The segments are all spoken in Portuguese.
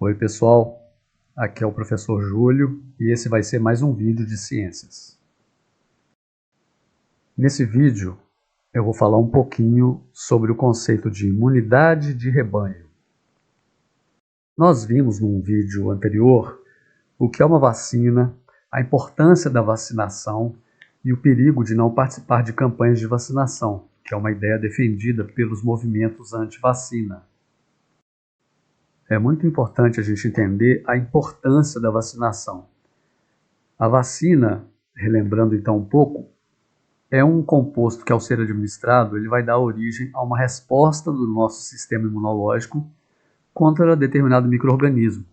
Oi pessoal, aqui é o professor Júlio e esse vai ser mais um vídeo de ciências. Nesse vídeo eu vou falar um pouquinho sobre o conceito de imunidade de rebanho. Nós vimos num vídeo anterior o que é uma vacina, a importância da vacinação e o perigo de não participar de campanhas de vacinação, que é uma ideia defendida pelos movimentos anti-vacina. É muito importante a gente entender a importância da vacinação. A vacina, relembrando então um pouco, é um composto que ao ser administrado, ele vai dar origem a uma resposta do nosso sistema imunológico contra determinado micro-organismo.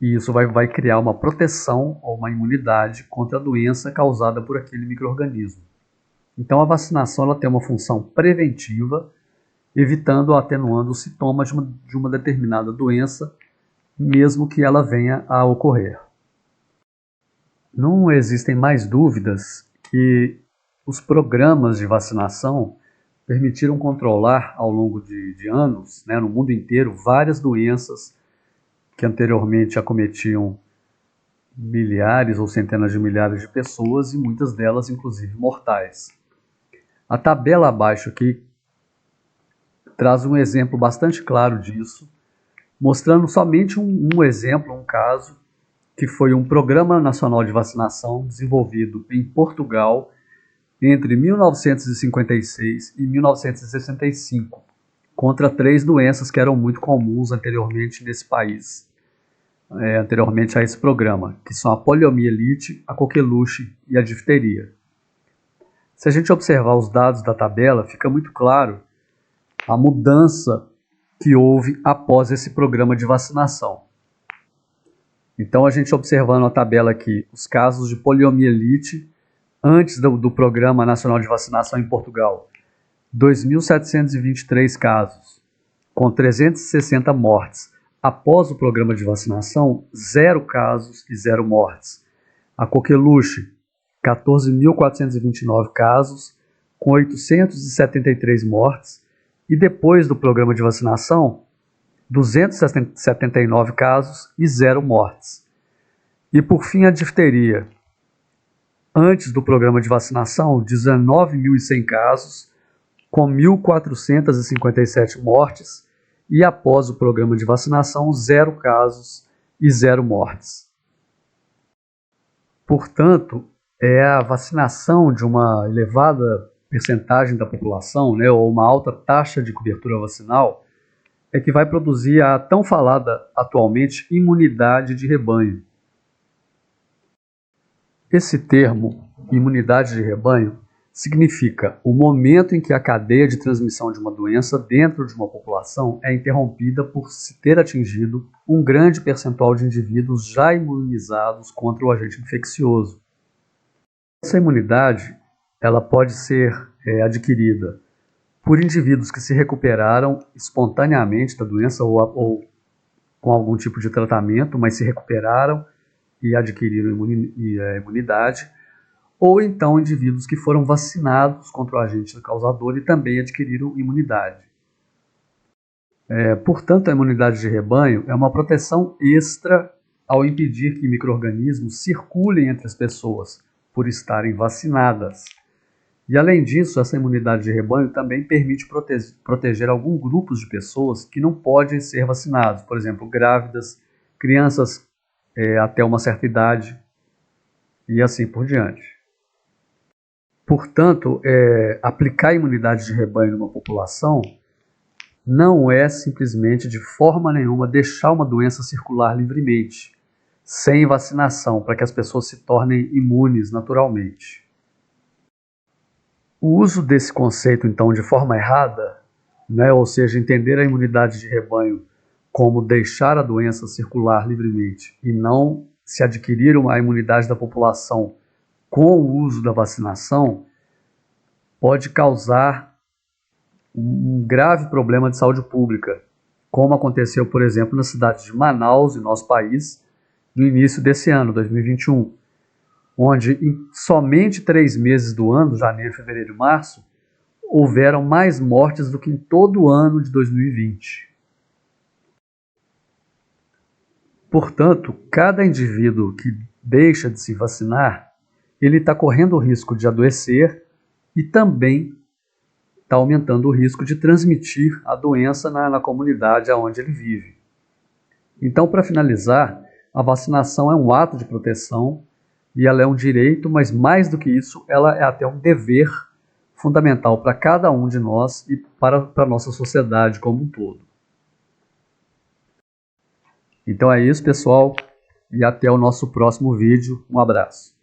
E isso vai criar uma proteção ou uma imunidade contra a doença causada por aquele micro-organismo. Então a vacinação ela tem uma função preventiva, evitando ou atenuando os sintomas de uma determinada doença, mesmo que ela venha a ocorrer. Não existem mais dúvidas que os programas de vacinação permitiram controlar ao longo de anos, no mundo inteiro, várias doenças que anteriormente acometiam milhares ou centenas de milhares de pessoas e muitas delas inclusive mortais. A tabela abaixo aqui traz um exemplo bastante claro disso, mostrando somente um exemplo, um caso, que foi um Programa Nacional de Vacinação desenvolvido em Portugal entre 1956 e 1965, contra 3 doenças que eram muito comuns anteriormente nesse país, anteriormente a esse programa, que são a poliomielite, a coqueluche e a difteria. Se a gente observar os dados da tabela, fica muito claro a mudança que houve após esse programa de vacinação. Então, a gente observando a tabela aqui, os casos de poliomielite antes do Programa Nacional de Vacinação em Portugal, 2.723 casos, com 360 mortes. Após o programa de vacinação, 0 casos e 0 mortes. A coqueluche, 14.429 casos, com 873 mortes. E depois do programa de vacinação, 279 casos e 0 mortes. E por fim a difteria. Antes do programa de vacinação, 19.100 casos, com 1.457 mortes, e após o programa de vacinação, 0 casos e 0 mortes. Portanto, é a vacinação de uma elevada percentagem da população, ou uma alta taxa de cobertura vacinal, é que vai produzir a tão falada atualmente imunidade de rebanho. Esse termo, imunidade de rebanho, significa o momento em que a cadeia de transmissão de uma doença dentro de uma população é interrompida por se ter atingido um grande percentual de indivíduos já imunizados contra o agente infeccioso. Essa imunidade ela pode ser adquirida por indivíduos que se recuperaram espontaneamente da doença ou com algum tipo de tratamento, mas se recuperaram e adquiriram imunidade, ou então indivíduos que foram vacinados contra o agente causador e também adquiriram imunidade. Portanto, a imunidade de rebanho é uma proteção extra ao impedir que micro-organismos circulem entre as pessoas por estarem vacinadas. E além disso, essa imunidade de rebanho também permite proteger alguns grupos de pessoas que não podem ser vacinados, por exemplo, grávidas, crianças até uma certa idade e assim por diante. Portanto, aplicar a imunidade de rebanho numa população não é simplesmente de forma nenhuma deixar uma doença circular livremente, sem vacinação, para que as pessoas se tornem imunes naturalmente. O uso desse conceito, então, de forma errada, ou seja, entender a imunidade de rebanho como deixar a doença circular livremente e não se adquirir a imunidade da população com o uso da vacinação, pode causar um grave problema de saúde pública, como aconteceu, por exemplo, na cidade de Manaus, em nosso país, no início desse ano, 2021, onde em somente 3 meses do ano, janeiro, fevereiro e março, houveram mais mortes do que em todo o ano de 2020. Portanto, cada indivíduo que deixa de se vacinar, ele está correndo o risco de adoecer e também está aumentando o risco de transmitir a doença na comunidade onde ele vive. Então, para finalizar, a vacinação é um ato de proteção e ela é um direito, mas mais do que isso, ela é até um dever fundamental para cada um de nós e para a nossa sociedade como um todo. Então é isso, pessoal, e até o nosso próximo vídeo. Um abraço.